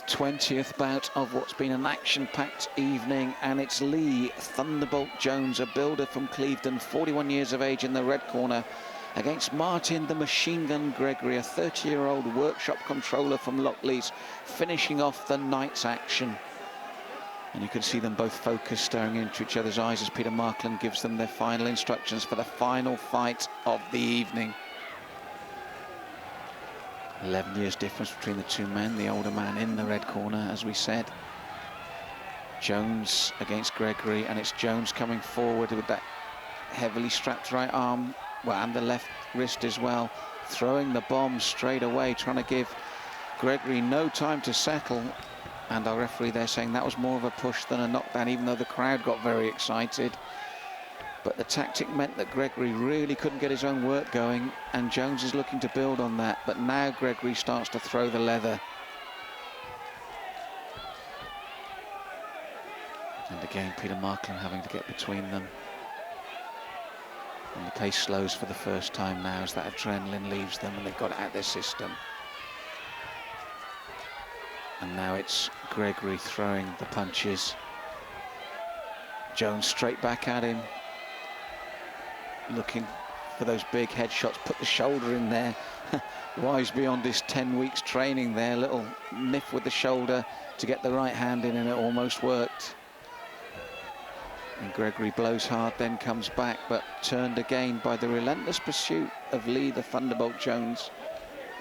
Our 20th bout of what's been an action-packed evening, and it's Lee Thunderbolt Jones, a builder from Clevedon, 41 years of age, in the red corner, against Martyn the machine gun Gregory, a 30-year-old workshop controller from Lockleys, finishing off the night's action. And you can see them both focused, staring into each other's eyes as Peter Martyn gives them their final instructions for the final fight of the evening. 11 years difference between the two men, the older man in the red corner, as we said. Jones against Gregory, and it's Jones coming forward with that heavily strapped right arm, well, and the left wrist as well, throwing the bomb straight away, trying to give Gregory no time to settle. And our referee there saying that was more of a push than a knockdown, even though the crowd got very excited. But the tactic meant that Gregory really couldn't get his own work going, and Jones is looking to build on that. But now Gregory starts to throw the leather. And again, Peter Martyn having to get between them. And the pace slows for the first time now as that adrenaline leaves them and they've got it out of their system. And now it's Gregory throwing the punches. Jones straight back at him, looking for those big headshots, put the shoulder in there. Wise beyond his 10 weeks training there, little niff with the shoulder to get the right hand in, and it almost worked. And Gregory blows hard, then comes back, but turned again by the relentless pursuit of Lee the Thunderbolt Jones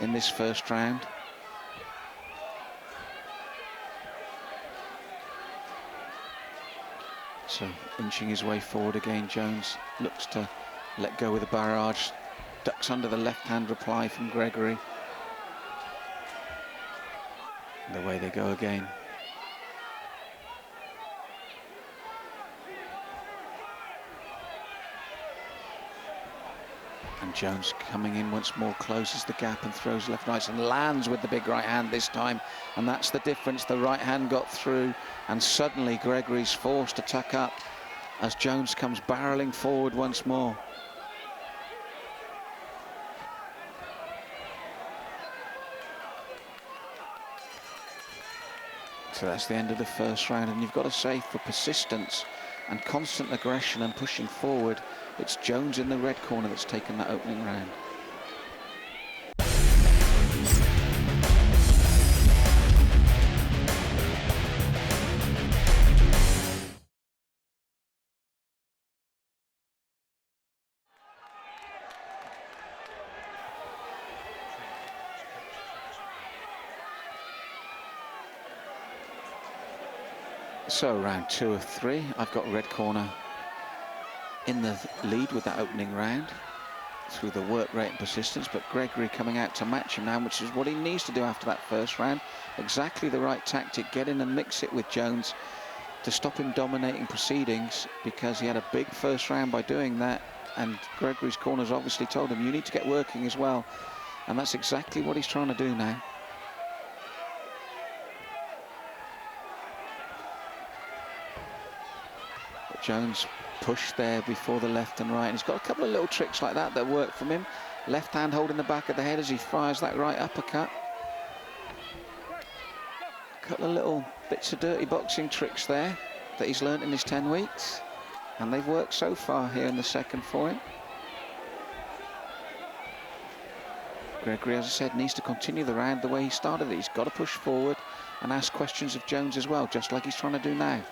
in this first round. So inching his way forward again, Jones looks to let go with the barrage, ducks under the left-hand reply from Gregory. And away they go again. And Jones coming in once more, closes the gap and throws left, right, and lands with the big right hand this time. And that's the difference. The right hand got through, and suddenly Gregory's forced to tuck up as Jones comes barreling forward once more. So that's the end of the first round, and you've got to say, for persistence and constant aggression and pushing forward, it's Jones in the red corner that's taken that opening round. So round 2 of 3, I've got red corner in the lead with that opening round through the work rate and persistence, but Gregory coming out to match him now, which is what he needs to do after that first round. Exactly the right tactic, get in and mix it with Jones to stop him dominating proceedings, because he had a big first round by doing that, and Gregory's corners obviously told him you need to get working as well, and that's exactly what he's trying to do now. Jones pushed there before the left and right, and he's got a couple of little tricks like that that work from him. Left hand holding the back of the head as he fires that right uppercut. A couple of little bits of dirty boxing tricks there that he's learnt in his 10 weeks, and they've worked so far here in the second for him. Gregory, as I said, needs to continue the round the way he started it. He's got to push forward and ask questions of Jones as well, just like he's trying to do now.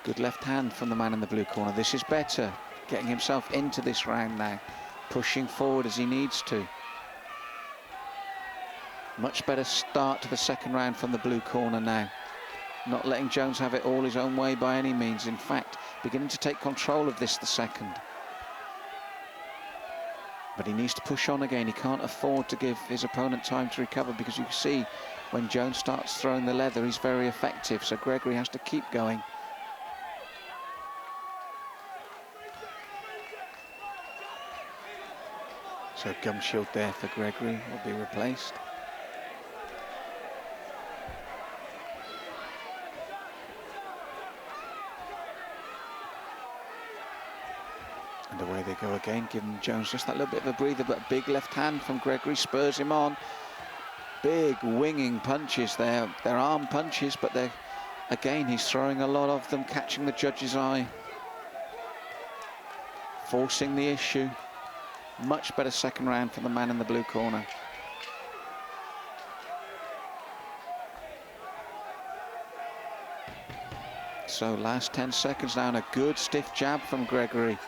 Good left hand from the man in the blue corner. This is better, getting himself into this round now, pushing forward as he needs to. Much better start to the second round from the blue corner now. Not letting Jones have it all his own way by any means. In fact, beginning to take control of this the second. But he needs to push on again. He can't afford to give his opponent time to recover, because you can see when Jones starts throwing the leather, he's very effective. So Gregory has to keep going. So gum shield there for Gregory will be replaced. And away they go again, giving Jones just that little bit of a breather, but a big left hand from Gregory spurs him on. big winging punches there. They're arm punches, but they're, again, he's throwing a lot of them, catching the judge's eye, forcing the issue. Much better second round for the man in the blue corner. So last 10 seconds now, and a good stiff jab from Gregory.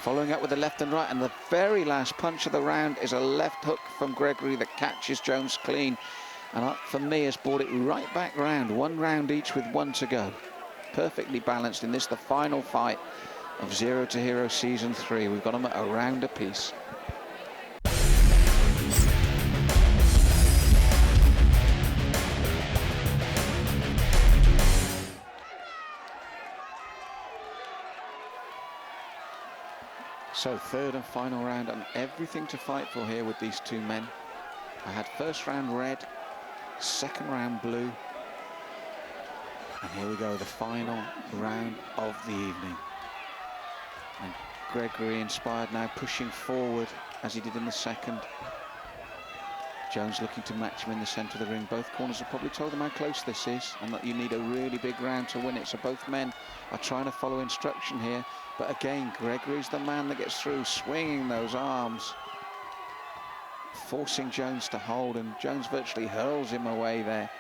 Following up with the left and right, and the very last punch of the round is a left hook from Gregory that catches Jones clean. And for me, has brought it right back round. 1 round each with 1 to go. Perfectly balanced in this, the final fight of Zero to Hero Season 3. We've got them at a round apiece. So third and final round, and everything to fight for here with these two men. I had first round red, second round blue, and here we go, the final round of the evening. And Gregory inspired now, pushing forward as he did in the second. Jones looking to match him in the centre of the ring. Both corners have probably told him how close this is and that you need a really big round to win it. So both men are trying to follow instruction here. But again, Gregory's the man that gets through, swinging those arms, forcing Jones to hold, and Jones virtually hurls him away there.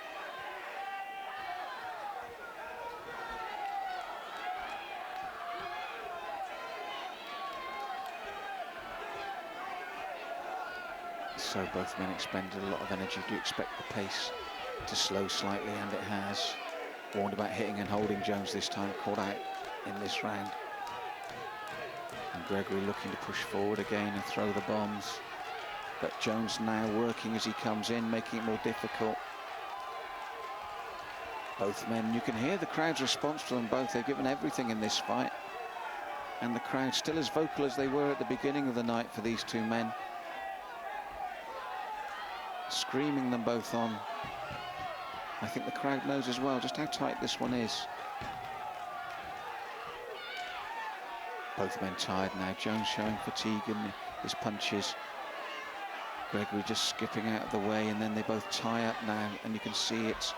So both men expended a lot of energy. Do you expect the pace to slow slightly? And it has. Warned about hitting and holding Jones this time, caught out in this round. And Gregory looking to push forward again and throw the bombs. But Jones now working as he comes in, making it more difficult. Both men, you can hear the crowd's response to them both. They've given everything in this fight. And the crowd still as vocal as they were at the beginning of the night for these two men. Screaming them both on. I think the crowd knows as well just how tight this one is. Both men tired now. Jones showing fatigue in his punches. Gregory just skipping out of the way, and then they both tie up now, and you can see it's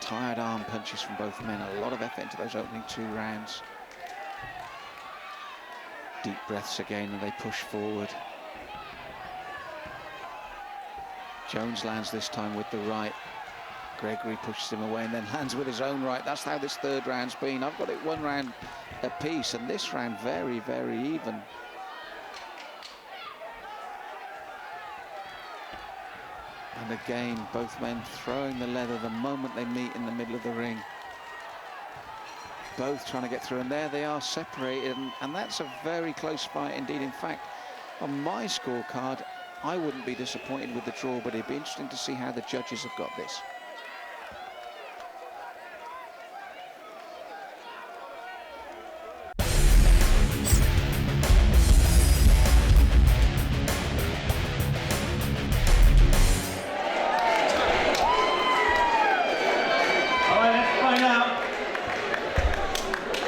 tired arm punches from both men. A lot of effort into those opening 2 rounds. Deep breaths again, and they push forward. Jones lands this time with the right. Gregory pushes him away and then lands with his own right. That's how this third round's been. I've got it 1 round apiece, and this round very, very even. And again, both men throwing the leather the moment they meet in the middle of the ring. Both trying to get through, and there they are separated, and that's a very close fight indeed. In fact, on my scorecard, I wouldn't be disappointed with the draw, but it'd be interesting to see how the judges have got this.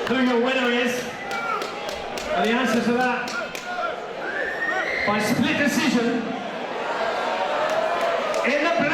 Who your winner is, and the answer to that, by split decision, in the black.